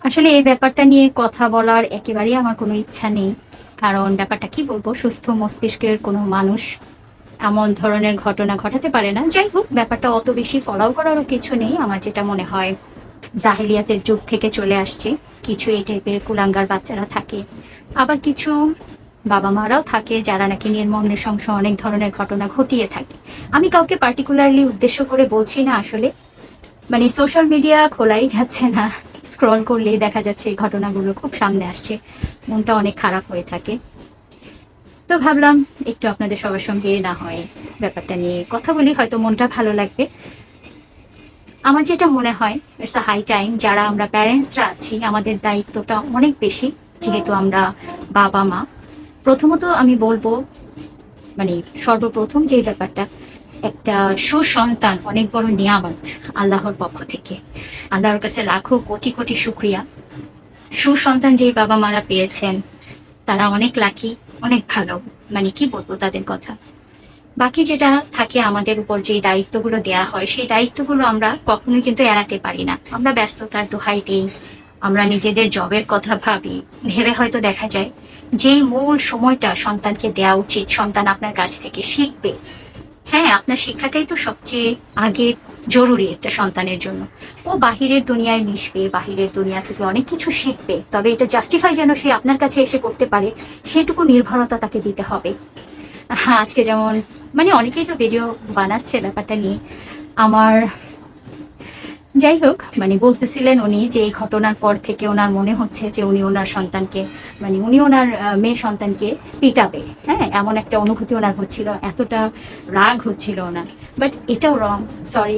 আসলে এই ব্যাপারটা নিয়ে কথা বলার একেবারেই আমার কোনো ইচ্ছা নেই। কারণ ব্যাপারটা কি বলবো, সুস্থ মস্তিষ্কের কোনো মানুষ এমন ধরনের ঘটনা ঘটাতে পারে না। যাই হোক, ব্যাপারটা অত বেশি ফলো করারও কিছু নেই। আমার যেটা মনে হয়, জাহেলিয়াতের যুগ থেকে চলে আসছে। কিছু এই টাইপের কুলাঙ্গার বাচ্চারা থাকে, আবার কিছু বাবা মারাও থাকে যারা নাকি নির্মম নৃশংস অনেক ধরনের ঘটনা ঘটিয়ে থাকে। আমি কাউকে পার্টিকুলারলি উদ্দেশ্য করে বলছি না আসলে। মানে সোশ্যাল মিডিয়া খোলাই যাচ্ছে না, স্ক্রল করলেই দেখা যাচ্ছে এই ঘটনাগুলো খুব সামনে আসছে। মনটা অনেক খারাপ হয়ে থাকে। তো ভাবলাম একটু আপনাদের সবার সঙ্গে না হয় ব্যাপারটা নিয়ে কথা বলি, হয়তো মনটা ভালো লাগবে। আমার যেটা মনে হয়, ইটস আ হাই টাইম, যারা আমরা প্যারেন্টসরা আছি আমাদের দায়িত্বটা অনেক বেশি। যেহেতু আমরা বাবা মা, প্রথমত আমি বলবো, মানে সর্বপ্রথম যে ব্যাপারটা, একটা সুসন্তান অনেক বড় নিয়ামত আল্লাহর পক্ষ থেকে। আল্লাহর কাছে লাখো কোটি কোটি শুক্রিয়া। সুসন্তান যে বাবা মারা পেয়েছেন তারা অনেক লাকি, অনেক ভালো। মানে কি বলবো তাদের কথা। বাকি যেটা থাকে আমাদের উপর, যে দায়িত্বগুলো দেয়া হয়, সেই দায়িত্বগুলো আমরা কখনোই কিন্তু এড়াতে পারি না। আমরা ব্যস্ততার দোহাই দিই, আমরা নিজেদের জবের কথা ভাবি, ভেবে হয়তো দেখা যায় যেই মূল সময়টা সন্তানকে দেওয়া উচিত, সন্তান আপনার কাছ থেকে শিখবে। হ্যাঁ, আপনার শিক্ষাটাই তো সবচেয়ে আগে জরুরি একটা সন্তানের জন্য। ও বাহিরের দুনিয়ায় মিশবে, বাহিরের দুনিয়া থেকে অনেক কিছু শিখবে, তবে এটা জাস্টিফাই যেন সে আপনার কাছে এসে করতে পারে, সেটুকু নির্ভরতা তাকে দিতে হবে। হ্যাঁ, আজকে যেমন মানে অনেকেই তো ভিডিও বানাচ্ছে ব্যাপারটা নিয়ে। আমার, যাই হোক, মানে বলতেছিলেন উনি যে এই ঘটনার পর থেকে ওনার মনে হচ্ছে যে উনি ওনার সন্তানকে, মানে উনি ওনার মেয়ে সন্তানকে পিটাবে। হ্যাঁ, এমন একটা অনুভূতি ওনার হচ্ছিল, এতটা রাগ হচ্ছিল ওনার। বাট এটাও রং। সরি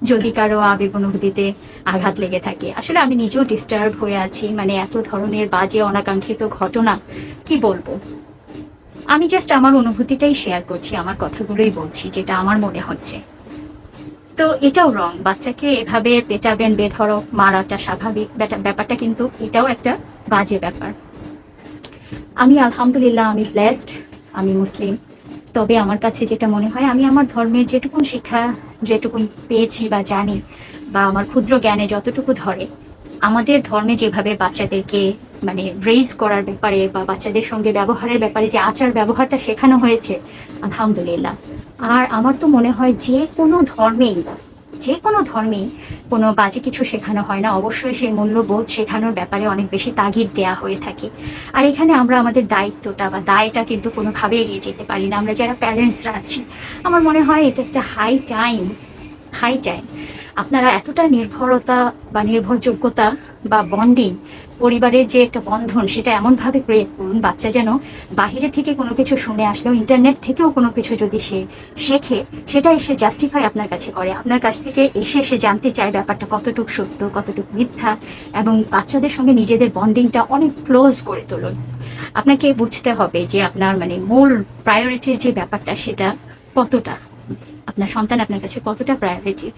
যদি কারো আবেগ অনুভূতিতে আঘাত লেগে থাকে। আসলে আমি নিজেও ডিস্টার্ব হয়ে আছি, মানে এত ধরনের বাজে অনাকাঙ্ক্ষিত ঘটনা, কি বলবো। আমি জাস্ট আমার অনুভূতিটাই শেয়ার করছি, আমার কথাগুলোই বলছি যেটা আমার মনে হচ্ছে। তো এটাও রং, বাচ্চাকে এভাবে পেটাবেন, বেধড়ক মারাটা স্বাভাবিক ব্যাপারটা, কিন্তু এটাও একটা বাজে ব্যাপার। আমি আলহামদুলিল্লাহ, আমি ব্লেসড, আমি মুসলিম। তবে আমার কাছে যেটা মনে হয়, আমি আমার ধর্মের যেটুকুন শিক্ষা, যেটুকুন পেয়েছি বা জানি, বা আমার ক্ষুদ্র জ্ঞানে যতটুকু ধরে, আমাদের ধর্মে যেভাবে বাচ্চাদেরকে মানে রেইজ করার ব্যাপারে বা বাচ্চাদের সঙ্গে ব্যবহারের ব্যাপারে যে আচার ব্যবহারটা শেখানো হয়েছে, আলহামদুলিল্লাহ। আর আমার তো মনে হয় যে কোনো ধর্মেই কোনো বাজে কিছু শেখানো হয় না। অবশ্যই সেই মূল্যবোধ শেখানোর ব্যাপারে অনেক বেশি তাগিদ দেওয়া হয়ে থাকে। আর এখানে আমরা আমাদের দায়িত্বটা বা দায়টা কিন্তু কোনোভাবে এড়িয়ে যেতে পারি না, আমরা যারা প্যারেন্টসরা আছি। আমার মনে হয় এটা একটা হাই টাইম আপনারা এতটা নির্ভরতা বা নির্ভরযোগ্যতা বা বন্ডিং, পরিবারের যে একটা বন্ধন, সেটা এমনভাবে ক্রিয়েট করুন, বাচ্চা যেন বাহিরে থেকে কোনো কিছু শুনে আসলেও, ইন্টারনেট থেকেও কোনো কিছু যদি সে শেখে, সেটা এসে জাস্টিফাই আপনার কাছে করে, আপনার কাছ থেকে এসে সে জানতে চায় ব্যাপারটা কতটুকু সত্য, কতটুকু মিথ্যা। এবং বাচ্চাদের সঙ্গে নিজেদের বন্ডিংটা অনেক ক্লোজ করে তুলুন। আপনাকে বুঝতে হবে যে আপনার মানে মূল প্রায়োরিটির যে ব্যাপারটা, সেটা কতটা, আপনার সন্তান আপনার কাছে কতটা প্রায়োরিটি।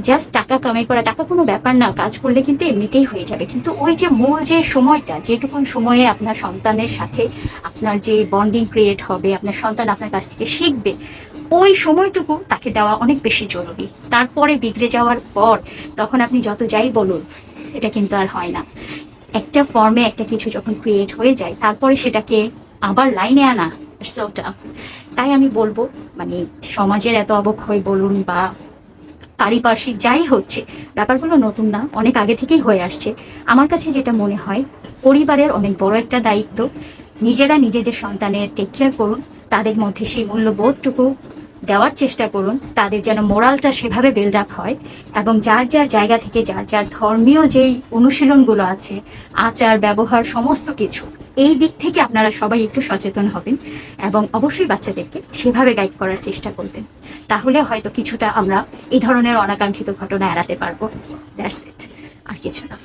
জাস্ট টাকা কামাই করা, টাকা কোনো ব্যাপার না, কাজ করলে কিন্তু এমনিতেই হয়ে যাবে, কিন্তু ওই যে মূল যে সময়টা, যেটুকুন সময়ে আপনার সন্তানের সাথে আপনার যে বন্ডিং ক্রিয়েট হবে, আপনার সন্তান আপনার কাছ থেকে শিখবে, ওই সময়টুকু তাকে দেওয়া অনেক বেশি জরুরি। তারপরে বিগড়ে যাওয়ার পর তখন আপনি যত যাই বলুন, এটা কিন্তু আর হয় না। একটা ফর্মে একটা কিছু যখন ক্রিয়েট হয়ে যায়, তারপরে সেটাকে আবার লাইনে আনা, ইটস সো টাফ। তাই আমি বলবো, মানে সমাজের এত অবক্ষয় বলুন বা পারিপার্শ্বিক যাই হচ্ছে, ব্যাপারগুলো নতুন না, অনেক আগে থেকেই হয়ে আসছে। আমার কাছে যেটা মনে হয়, পরিবারের অনেক বড় একটা দায়িত্ব, নিজেরা নিজেদের সন্তানের টেক কেয়ার করুন, তাদের মধ্যে সেই মূল্যবোধটুকু দেওয়ার চেষ্টা করুন, তাদের যেন মোরালটা সেভাবে বিল্ড আপ হয়। এবং যার যার জায়গা থেকে যার যার ধর্মীয় যেই অনুশীলনগুলো আছে, আচার ব্যবহার সমস্ত কিছু, এই দিক থেকে আপনারা সবাই একটু সচেতন হবেন এবং অবশ্যই বাচ্চাদেরকে সেভাবে গাইড করার চেষ্টা করবেন। তাহলে হয়তো কিছুটা আমরা এই ধরনের অনাকাঙ্ক্ষিত ঘটনা এড়াতে পারবো। দ্যাটস ইট, আর কিছু না।